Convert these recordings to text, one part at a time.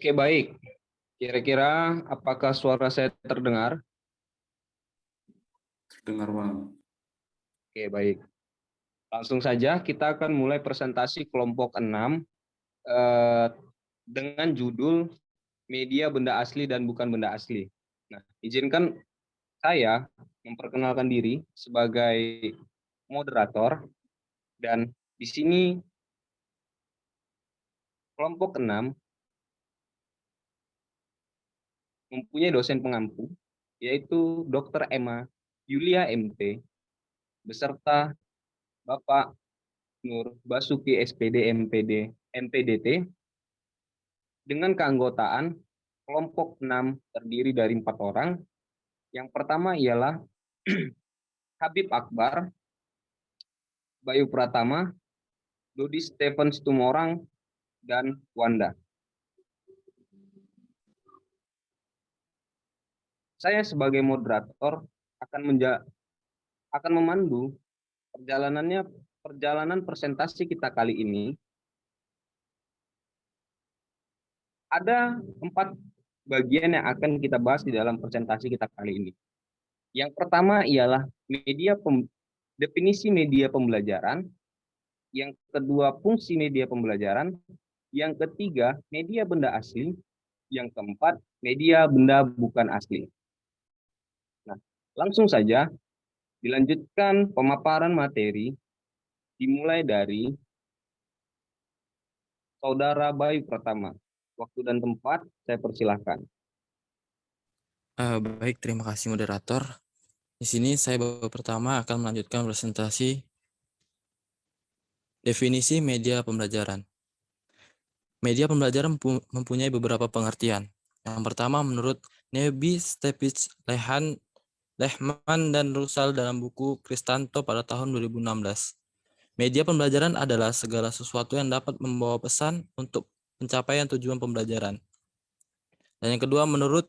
Oke, baik. Kira-kira apakah suara saya terdengar? Dengar Bang. Oke, baik. Langsung saja kita akan mulai presentasi kelompok 6 eh, dengan judul Media Benda Asli dan Bukan Benda Asli. Nah, izinkan saya memperkenalkan diri sebagai moderator dan di sini kelompok 6 mempunyai dosen pengampu yaitu Dr. Emma Yulia MT beserta Bapak Nur Basuki SPD MPD MPDT dengan keanggotaan kelompok 6 terdiri dari 4 orang. Yang pertama ialah Habib Akbar, Bayu Pratama, Dodi Stephen Tumorang, dan Wanda. Saya sebagai moderator akan memandu perjalanan presentasi kita kali ini. Ada 4 bagian yang akan kita bahas di dalam presentasi kita kali ini. Yang pertama ialah definisi media pembelajaran, yang kedua fungsi media pembelajaran, yang ketiga media benda asli, yang keempat media benda bukan asli. Nah, langsung saja dilanjutkan pemaparan materi dimulai dari Saudara Bayu Pratama. Waktu dan tempat saya persilahkan. Baik, terima kasih moderator. Di sini saya pertama akan melanjutkan presentasi definisi media pembelajaran. Media pembelajaran mempunyai beberapa pengertian. Yang pertama menurut Nebi Stepich Lehman dan Rusal dalam buku Kristanto pada tahun 2016. Media pembelajaran adalah segala sesuatu yang dapat membawa pesan untuk pencapaian tujuan pembelajaran. Dan yang kedua menurut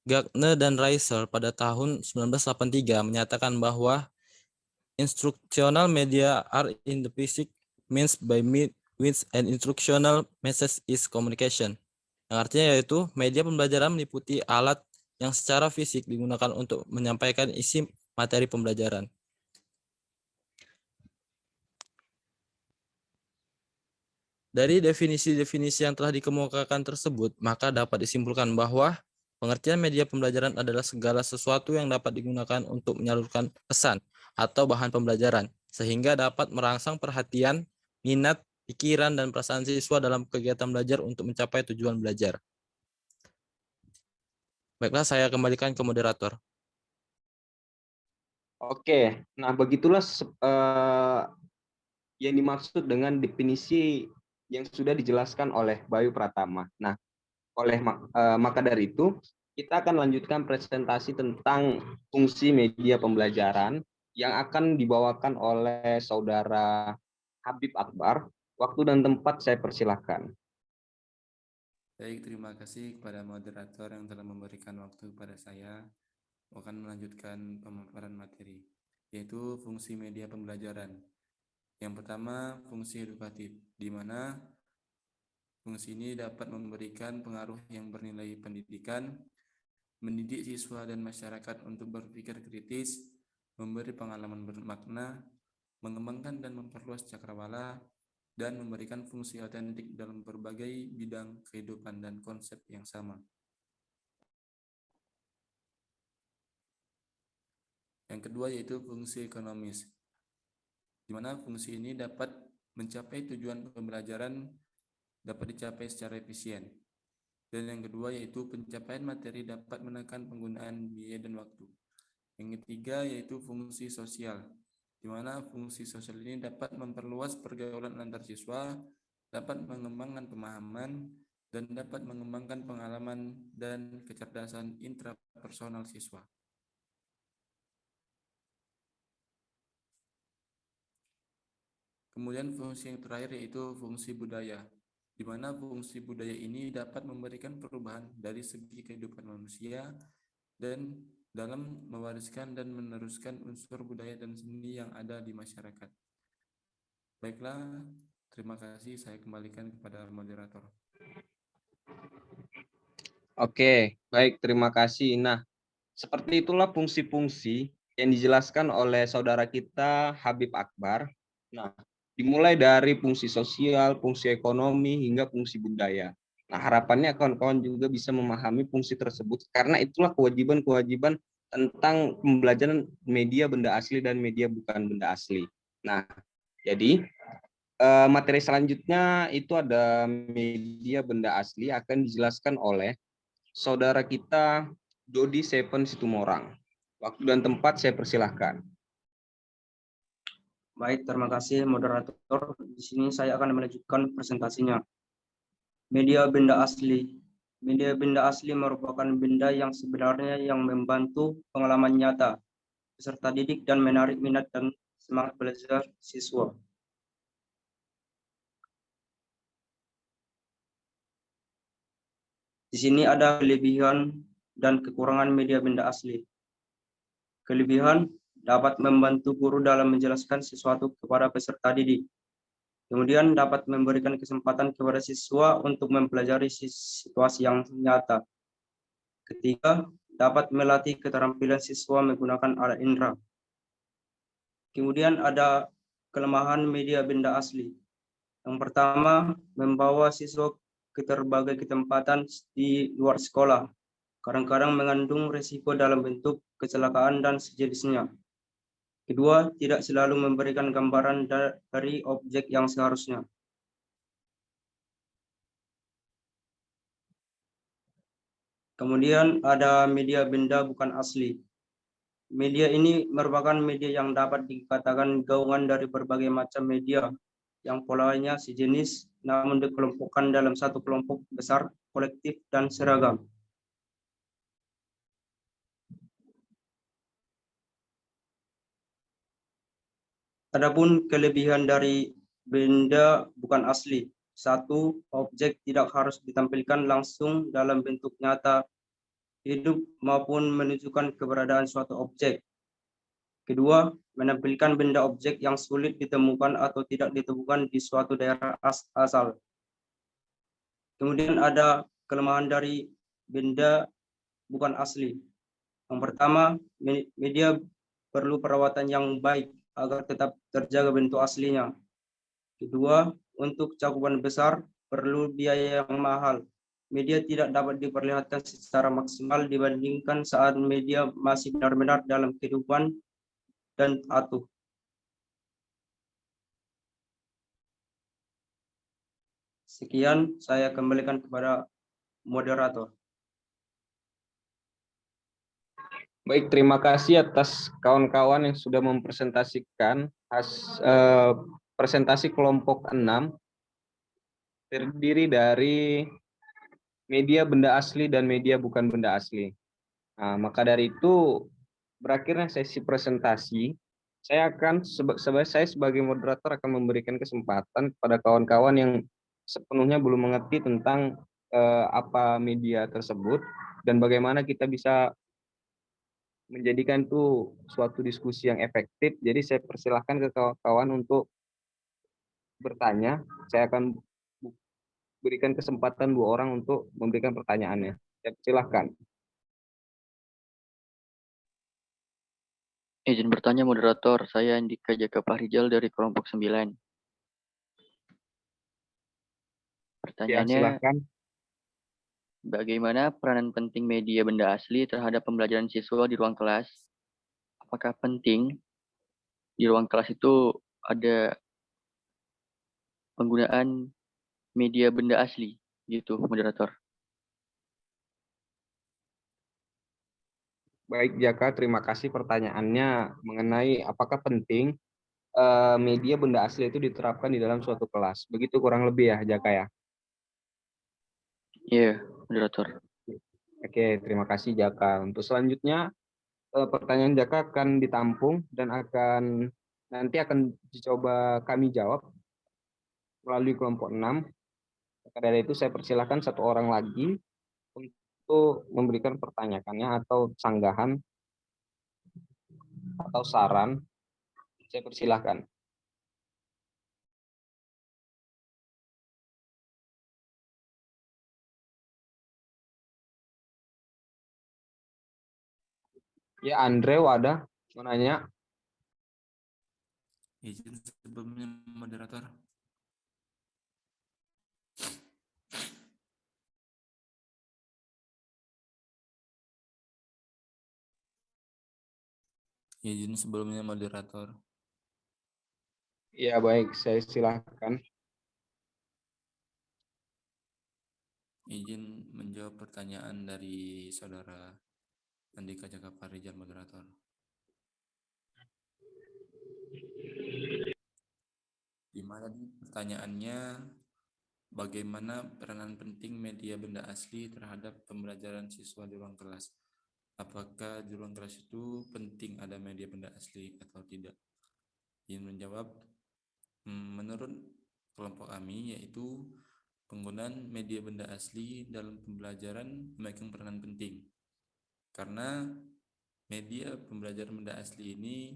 Gagner dan Reiser pada tahun 1983 menyatakan bahwa instructional media are in the basic means by which an instructional message is communication. Yang artinya yaitu media pembelajaran meliputi alat yang secara fisik digunakan untuk menyampaikan isi materi pembelajaran. Dari definisi-definisi yang telah dikemukakan tersebut, maka dapat disimpulkan bahwa pengertian media pembelajaran adalah segala sesuatu yang dapat digunakan untuk menyalurkan pesan atau bahan pembelajaran, sehingga dapat merangsang perhatian, minat, pikiran, dan perasaan siswa dalam kegiatan belajar untuk mencapai tujuan belajar. Baiklah, saya kembalikan ke moderator. Oke, nah begitulah yang dimaksud dengan definisi yang sudah dijelaskan oleh Bayu Pratama. Nah, maka dari itu kita akan lanjutkan presentasi tentang fungsi media pembelajaran yang akan dibawakan oleh Saudara Habib Akbar. Waktu dan tempat saya persilahkan. Baik, terima kasih kepada moderator yang telah memberikan waktu kepada saya. Akan melanjutkan pemaparan materi, yaitu fungsi media pembelajaran. Yang pertama, fungsi edukatif, di mana fungsi ini dapat memberikan pengaruh yang bernilai pendidikan, mendidik siswa dan masyarakat untuk berpikir kritis, memberi pengalaman bermakna, mengembangkan dan memperluas cakrawala, dan memberikan fungsi autentik dalam berbagai bidang kehidupan dan konsep yang sama. Yang kedua yaitu fungsi ekonomis, di mana fungsi ini dapat mencapai tujuan pembelajaran dapat dicapai secara efisien. Dan yang kedua yaitu pencapaian materi dapat menekan penggunaan biaya dan waktu. Yang ketiga yaitu fungsi sosial, di mana fungsi sosial ini dapat memperluas pergaulan antar siswa, dapat mengembangkan pemahaman, dan dapat mengembangkan pengalaman dan kecerdasan intrapersonal siswa. Kemudian fungsi yang terakhir yaitu fungsi budaya, di mana fungsi budaya ini dapat memberikan perubahan dari segi kehidupan manusia dan dalam mewariskan dan meneruskan unsur budaya dan seni yang ada di masyarakat. Baiklah, terima kasih. Saya kembalikan kepada moderator. Oke, baik, terima kasih. Nah, seperti itulah fungsi-fungsi yang dijelaskan oleh saudara kita Habib Akbar. Nah, dimulai dari fungsi sosial, fungsi ekonomi, hingga fungsi budaya. Nah, harapannya kawan-kawan juga bisa memahami fungsi tersebut karena itulah kewajiban-kewajiban tentang pembelajaran media benda asli dan media bukan benda asli. Nah, jadi materi selanjutnya itu ada media benda asli akan dijelaskan oleh saudara kita Dodi Seven Situmorang. Waktu dan tempat saya persilahkan. Baik, terima kasih moderator. Di sini saya akan melanjutkan presentasinya. Media benda asli. Media benda asli merupakan benda yang sebenarnya yang membantu pengalaman nyata peserta didik dan menarik minat dan semangat belajar siswa. Di sini ada kelebihan dan kekurangan media benda asli. Kelebihan dapat membantu guru dalam menjelaskan sesuatu kepada peserta didik. Kemudian dapat memberikan kesempatan kepada siswa untuk mempelajari situasi yang nyata. Ketiga, dapat melatih keterampilan siswa menggunakan alat indera. Kemudian ada kelemahan media benda asli. Yang pertama, membawa siswa ke berbagai ketempatan di luar sekolah. Kadang-kadang mengandung risiko dalam bentuk kecelakaan dan sejenisnya. Kedua, tidak selalu memberikan gambaran dari objek yang seharusnya. Kemudian ada media benda bukan asli. Media ini merupakan media yang dapat dikatakan gabungan dari berbagai macam media yang polanya sejenis namun dikelompokkan dalam satu kelompok besar, kolektif, dan seragam. Adapun kelebihan dari benda bukan asli. Satu, objek tidak harus ditampilkan langsung dalam bentuk nyata, hidup maupun menunjukkan keberadaan suatu objek. Kedua, menampilkan benda objek yang sulit ditemukan atau tidak ditemukan di suatu daerah asal. Kemudian ada kelemahan dari benda bukan asli. Yang pertama, media perlu perawatan yang baik agar tetap terjaga bentuk aslinya. Kedua, untuk cakupan besar perlu biaya yang mahal. Media tidak dapat diperlihatkan secara maksimal dibandingkan saat media masih benar-benar dalam kehidupan dan atuh. Sekian, saya kembalikan kepada moderator. Baik, terima kasih atas kawan-kawan yang sudah mempresentasikan presentasi kelompok 6 terdiri dari media benda asli dan media bukan benda asli. Nah, maka dari itu berakhirnya sesi presentasi. Saya sebagai moderator akan memberikan kesempatan kepada kawan-kawan yang sepenuhnya belum mengerti tentang apa media tersebut dan bagaimana kita bisa menjadikan itu suatu diskusi yang efektif. Jadi saya persilahkan ke kawan-kawan untuk bertanya. Saya akan berikan kesempatan 2 orang untuk memberikan pertanyaannya. Saya persilahkan. Izin bertanya moderator, saya Andika Jaka Fahrijal dari kelompok 9. Ya, Pertanyaannya, silahkan. bagaimana peranan penting media benda asli terhadap pembelajaran siswa di ruang kelas? Apakah penting di ruang kelas itu ada penggunaan media benda asli gitu, moderator? Baik, Jaka, terima kasih pertanyaannya mengenai apakah penting media benda asli itu diterapkan di dalam suatu kelas. Begitu kurang lebih ya, Jaka ya. Iya, moderator. Oke, terima kasih Jaka. Untuk selanjutnya pertanyaan Jaka akan ditampung dan nanti akan dicoba kami jawab melalui kelompok 6. Maka dari itu saya persilahkan 1 orang lagi untuk memberikan pertanyaannya atau sanggahan atau saran. Saya persilahkan. Ya, Andre ada mau nanya. Izin sebelumnya moderator. Izin sebelumnya moderator. Ya, baik, saya silahkan. Izin menjawab pertanyaan dari saudara Andika Jaka Farijal moderator. Di mana pertanyaannya, bagaimana peranan penting media benda asli terhadap pembelajaran siswa di ruang kelas? Apakah di ruang kelas itu penting ada media benda asli atau tidak? Ingin menjawab, menurut kelompok kami, yaitu penggunaan media benda asli dalam pembelajaran memegang peranan penting. Karena media pembelajaran benda asli ini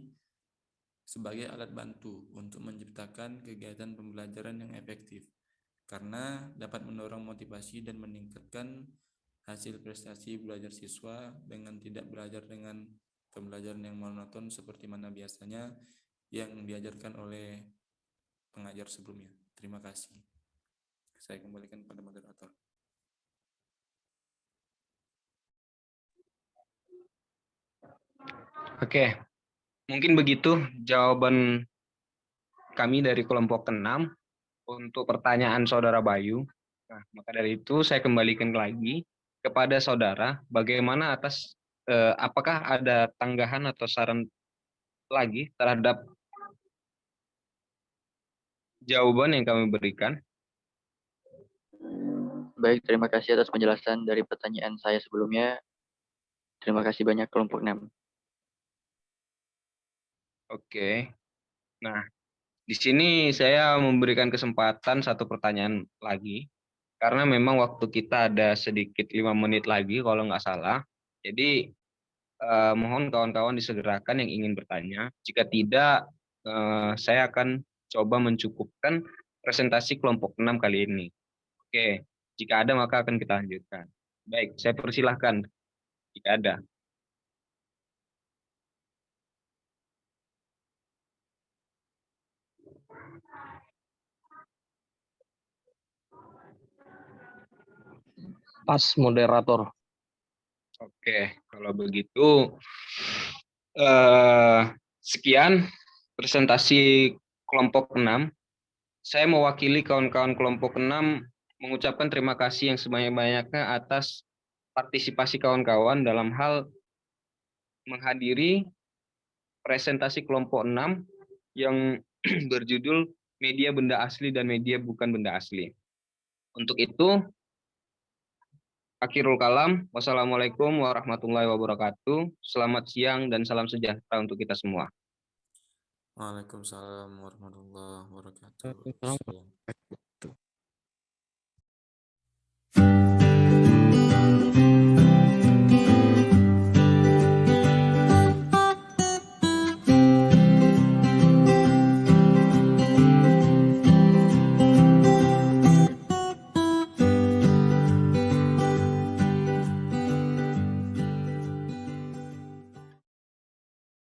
sebagai alat bantu untuk menciptakan kegiatan pembelajaran yang efektif, karena dapat mendorong motivasi dan meningkatkan hasil prestasi belajar siswa dengan tidak belajar dengan pembelajaran yang monoton seperti mana biasanya yang diajarkan oleh pengajar sebelumnya. Terima kasih. Saya kembalikan pada moderator. Oke, mungkin begitu jawaban kami dari kelompok ke-6 untuk pertanyaan saudara Bayu. Nah, maka dari itu saya kembalikan lagi kepada saudara, bagaimana apakah ada tanggapan atau saran lagi terhadap jawaban yang kami berikan? Baik, terima kasih atas penjelasan dari pertanyaan saya sebelumnya. Terima kasih banyak kelompok 6. Oke. Nah, di sini saya memberikan kesempatan satu pertanyaan lagi, karena memang waktu kita ada sedikit 5 menit lagi kalau nggak salah. Jadi mohon kawan-kawan disegerakan yang ingin bertanya. Jika tidak, saya akan coba mencukupkan presentasi kelompok 6 kali ini. Oke, jika ada maka akan kita lanjutkan. Baik, saya persilahkan jika ada. Pas moderator. Oke, kalau begitu sekian presentasi kelompok 6. Saya mewakili kawan-kawan kelompok 6 mengucapkan terima kasih yang sebanyak-banyaknya atas partisipasi kawan-kawan dalam hal menghadiri presentasi kelompok 6 yang berjudul Media Benda Asli dan Media Bukan Benda Asli. Untuk itu, akhirul kalam, wassalamualaikum warahmatullahi wabarakatuh. Selamat siang dan salam sejahtera untuk kita semua. Waalaikumsalam warahmatullahi wabarakatuh. Waalaikumsalam.